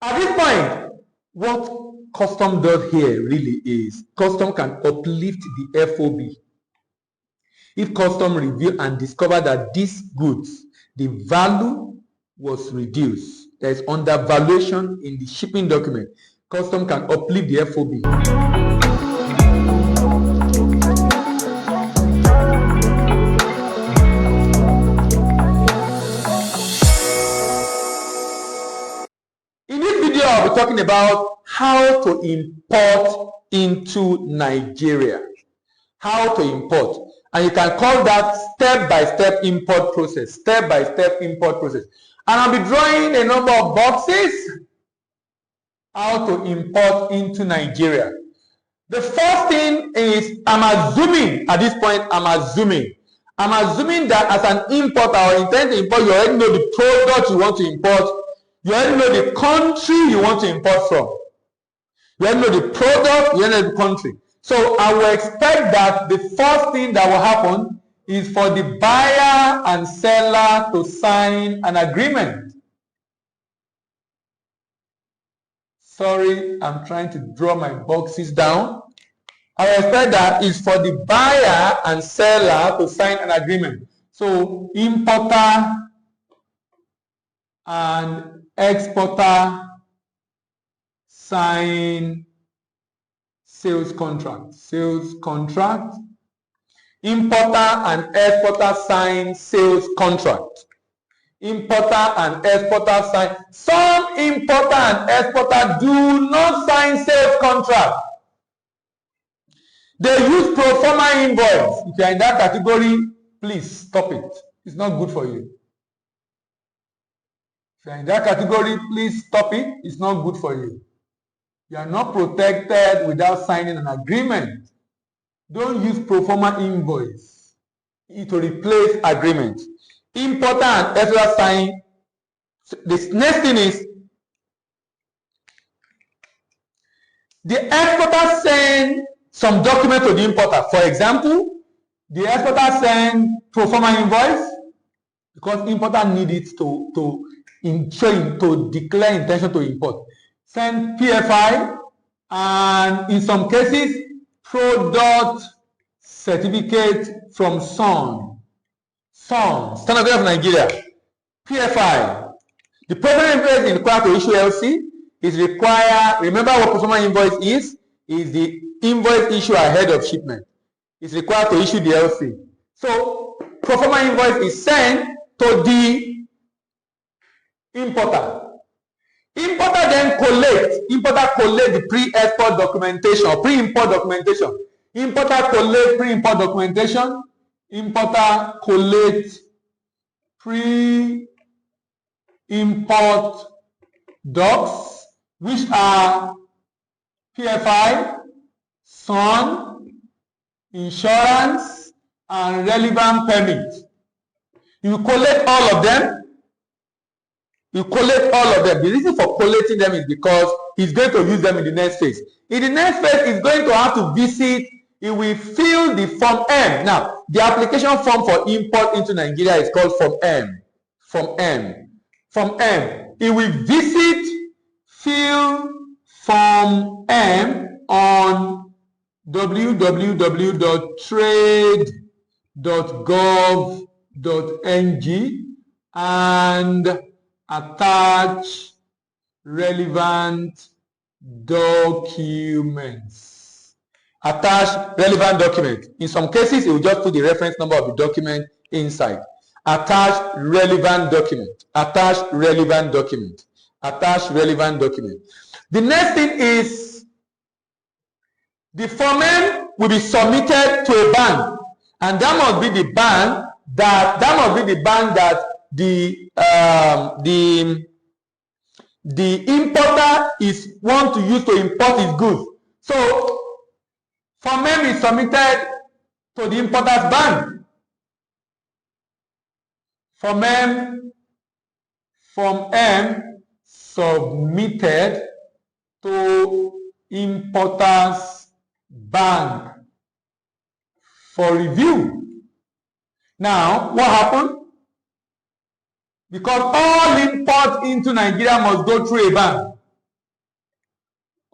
At this point, what custom does here really is custom can uplift the FOB. If custom review and discover that these goods, the value was reduced, there is undervaluation in the shipping document, custom can uplift the FOB. I'll be talking about how to import into Nigeria. How to import. And you can call that step-by-step import process. Step-by-step import process. And I'll be drawing a number of boxes. How to import into Nigeria. The first thing is, I'm assuming, at this point, I'm assuming that as an importer or intend to import, you already know the product you want to import. You already know the country you want to import from. You already know the product, you already know the country. So I will expect that the first thing that will happen is for the buyer and seller to sign an agreement. Sorry, I'm trying to draw my boxes down. I will expect that is for the buyer and seller to sign an agreement. So importer and exporter sign sales contract. Sales contract. Importer and exporter sign sales contract. Importer and exporter sign. Some importer and exporter do not sign sales contract. They use pro forma invoice. If you are in that category, please stop it. It's not good for you. If you are in that category, please stop it. It's not good for you. You are not protected without signing an agreement. Don't use pro forma invoice to replace agreement. Importer and exporter sign. This next thing is the exporter send some document to the importer. For example, the exporter send pro forma invoice because importer need it to declare intention to import. Send PFI and in some cases product certificate from SON, Standard Oil of Nigeria. PFI. The program invoice is required to issue LC. Is required. Remember what pro forma invoice is? Is the invoice issue ahead of shipment. It's required to issue the LC. So pro forma invoice is sent to the importer. Importer then collect the pre-export documentation or pre-import documentation. Importer collect pre-import documentation. Importer collect pre-import docs, which are PFI, SON, insurance, and relevant permit. You collect all of them. The reason for collecting them is because he's going to use them in the next phase. In the next phase, he's going to have to visit. He will fill the Form M. Now, the application form for import into Nigeria is called Form M. Form M. He will visit, fill Form M on www.trade.gov.ng and attach relevant documents. In some cases, it will just put the reference number of the document inside. Attach relevant document. The next thing is the Form M will be submitted to a bank, and that must be the bank that the importer want to use to import his goods. So Form M is submitted to the importer's bank. Form M submitted to importer's bank for review. Now, what happened? Because all imports into Nigeria must go through a bank.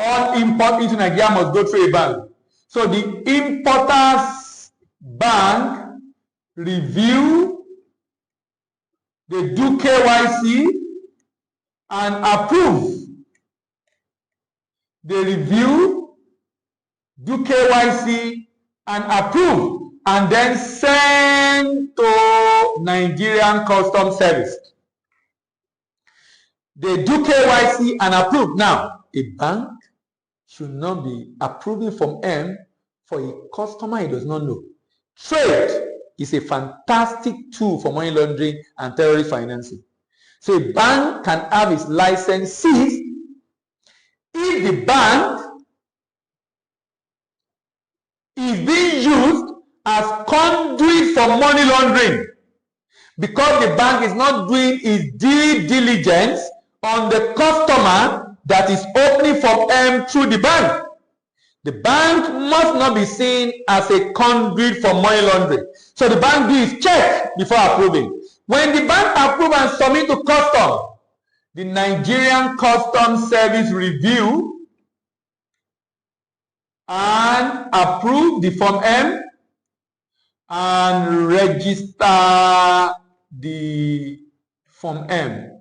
all import into Nigeria must go through a bank. So the importers bank review, they do KYC and approve. They review, do KYC and approve, and then send to Nigerian Customs Service. They do KYC and approve. Now, a bank should not be approving Form M for a customer he does not know. Trade is a fantastic tool for money laundering and terrorist financing. So a bank can have its license seized if the bank is being used as conduit for money laundering, because the bank is not doing its due diligence on the customer that is opening Form M through the bank. The bank must not be seen as a conduit for money laundering. So the bank do its check before approving. When the bank approve and submit to custom, the Nigerian Customs Service review and approve the Form M and register the Form M.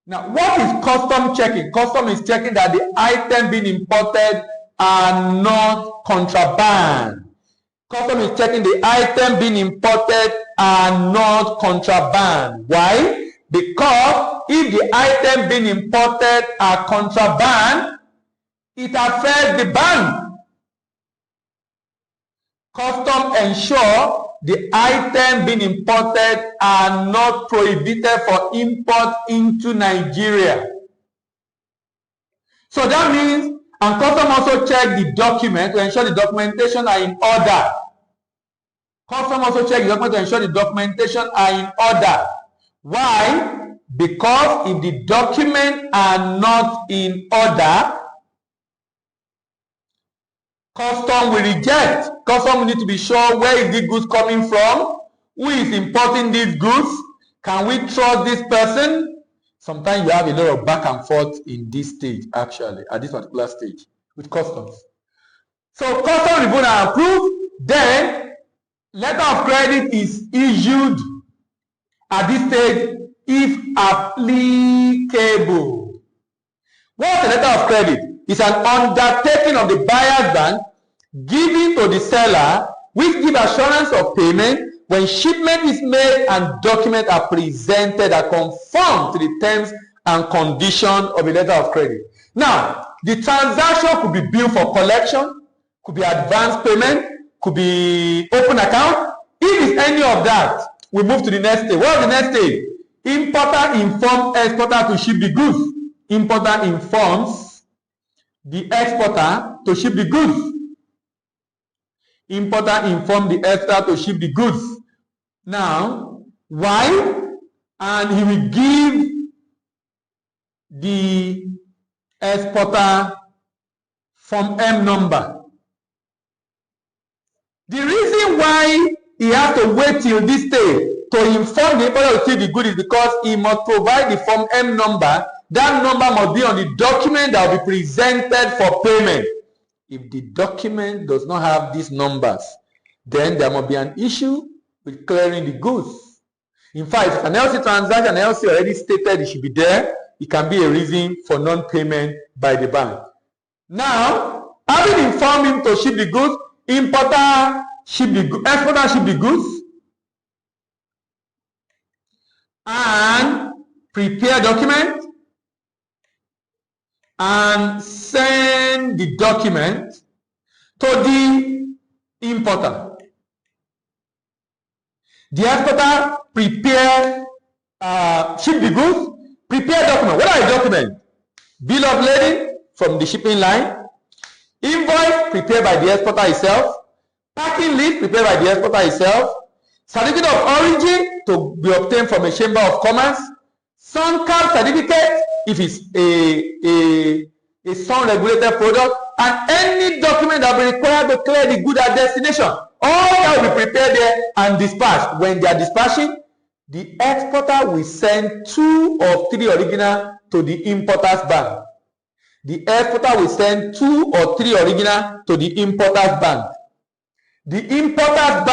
Now, what is custom checking? Custom is checking that the item being imported are not contraband. Custom is checking the item being imported are not contraband. Why? Because if the item being imported are contraband, it affects the bank. Custom ensure the item being imported are not prohibited for import into Nigeria. So that means, and custom also check the document to ensure the documentation are in order. Custom also check the document to ensure the documentation are in order. Why? Because if the documents are not in order, custom will reject. Custom will need to be sure where is the goods coming from, who is importing these goods, can we trust this person? Sometimes you have a lot of back and forth in this stage, actually, at this particular stage with customs. So custom review and approve, then letter of credit is issued at this stage if applicable. What's a letter of credit? It's an undertaking of the buyer's bank given to the seller which give assurance of payment when shipment is made and documents are presented that conform to the terms and conditions of a letter of credit. Now, the transaction could be billed for collection, could be advance payment, could be open account. If it's any of that, we move to the next stage. What is the next stage? Importer informs exporter to ship the goods. Importer informs the exporter to ship the goods. Importer informs the exporter to ship the goods. Now, why? And he will give the exporter Form M number. The reason why he has to wait till this day to inform the importer to ship the goods is because he must provide the Form M number. That number must be on the document that will be presented for payment. If the document does not have these numbers, then there must be an issue with clearing the goods. In fact, if an LC transaction, LC already stated it should be there, it can be a reason for non-payment by the bank. Now, having informed him to ship the goods, importer ship the goods, exporter ship the goods, and prepare document, and send the document to the importer. The exporter prepare, ship the goods, prepare document. What are the documents? Bill of lading from the shipping line, invoice prepared by the exporter itself, packing list prepared by the exporter itself, certificate of origin to be obtained from a chamber of commerce, SUNCAP certificate if it's a sun-regulated product, and any document that will be required to clear the good at destination. All that will be prepared there and dispatched. When they are dispatching, the exporter will send 2 or 3 original to the importer's bank. The exporter will send 2 or 3 original to the importer's bank. The importer's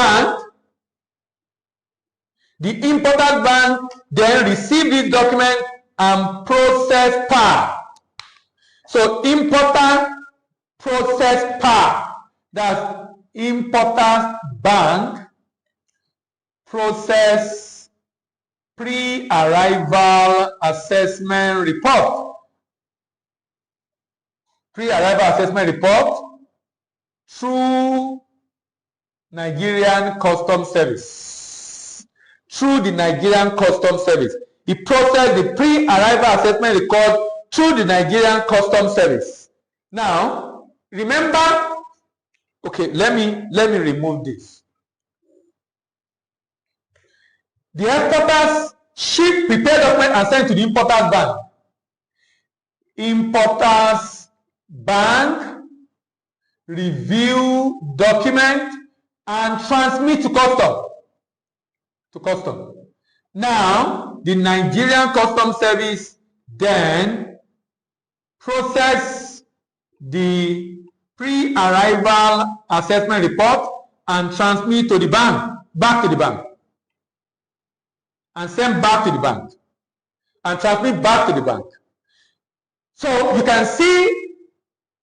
bank then receive this document and process PAR. So importer process PAR. That's importer's bank process pre-arrival assessment report. Pre-arrival assessment report through Nigerian Customs Service. Through the Nigerian Customs Service. He processed the pre-arrival assessment report through the Nigerian Customs Service. Now, remember, okay, let me remove this. The exporters ship prepared document and send to the importer's bank. Importer's bank review document and transmit to custom. Now, the Nigerian Customs Service then process the pre-arrival assessment report and transmit to the bank, back to the bank, and send back to the bank, and transmit back to the bank. So you can see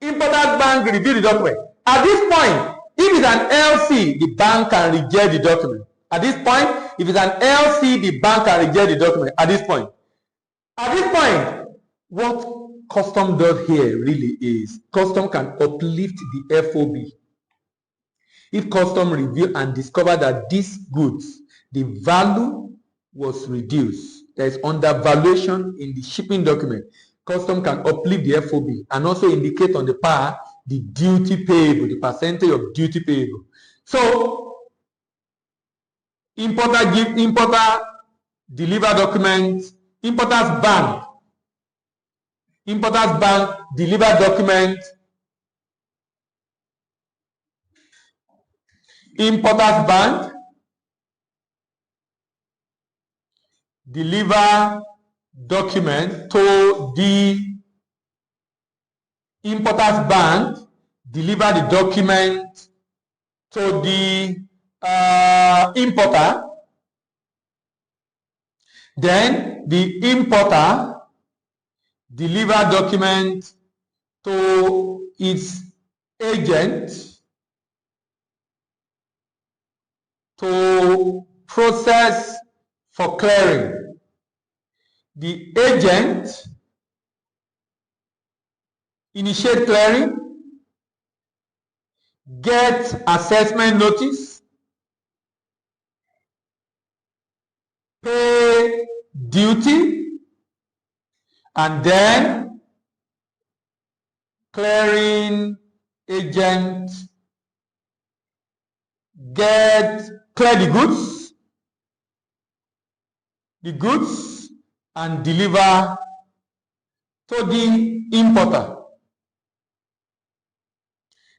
importer's bank review the document. At this point, if it's an LC, the bank can reject the document. At this point, if it's an LC, the bank can reject the document. At this point, what custom does here really is custom can uplift the FOB. If custom review and discover that these goods, the value was reduced, there is undervaluation in the shipping document, custom can uplift the FOB and also indicate on the PAR the duty payable, the percentage of duty payable. So importer deliver documents, importer's bank deliver document, importer's bank deliver document to the importer's bank, deliver the document to the importer. Then the importer deliver document to its agent to process for clearing. The agent initiate clearing, get assessment notice, pay duty, and then clearing agent clear the goods and deliver to the importer.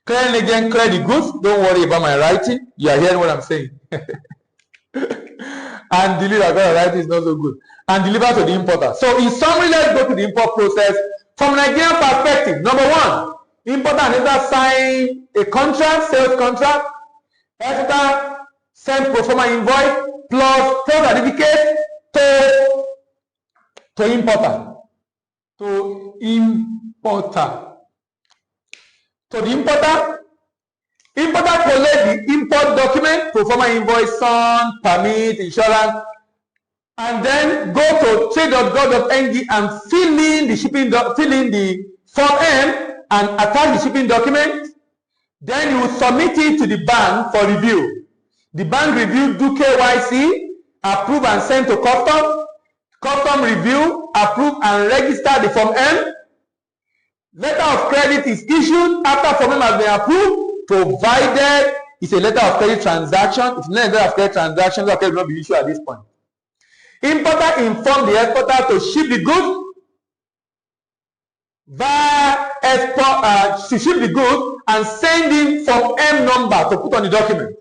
Clearing agent clear the goods. Don't worry about my writing. You are hearing what I'm saying. And deliver, because writing is not so good. And deliver to the importer. So in summary, let's go to the import process. From Nigerian perspective, number one, importer and exporter sign a contract, sales contract. Exporter send pro forma invoice plus pro certificate to importer. To the importer. Importer collect the import document, pro forma invoice, son, permit, insurance, and then go to trade.gov.ng and fill in the Form M and attach the shipping document. Then you will submit it to the bank for review. The bank review, do KYC, approve and send to custom. Custom review, approve and register the Form M. Letter of credit is issued after Form M has been approved, provided it's a letter of credit transaction. If not a letter of credit transaction, letter of credit will not be issued at this point. Importer inform the exporter to ship the goods via export, to ship the goods and send in Form M number to put on the document.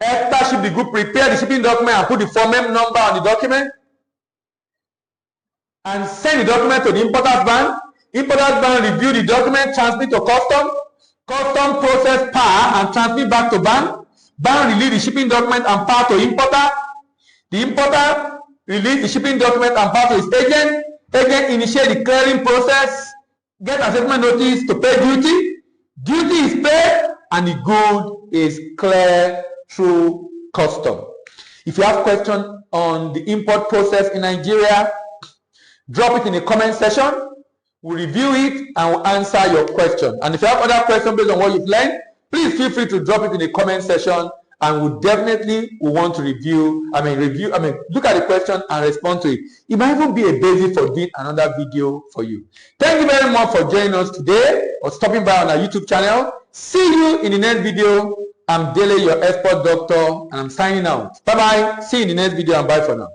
Exporter ship the goods, prepare the shipping document and put the Form M number on the document and send the document to the importer's bank. Importers bank review the document, transmit to custom. Custom process PAR and transmit back to bank. Bank release the shipping document and PAR to importer. The importer release the shipping document and PAR to his agent. Agent initiate the clearing process. Get assessment notice to pay duty. Duty is paid and the good is cleared through custom. If you have questions on the import process in Nigeria, drop it in the comment section. We'll review it and we'll answer your question. And if you have other questions based on what you've learned, please feel free to drop it in the comment section, and we'll definitely want to look at the question and respond to it. It might even be a basis for doing another video for you. Thank you very much for joining us today or stopping by on our YouTube channel. See you in the next video. I'm Dele, your expert doctor, and I'm signing out. Bye-bye. See you in the next video, and bye for now.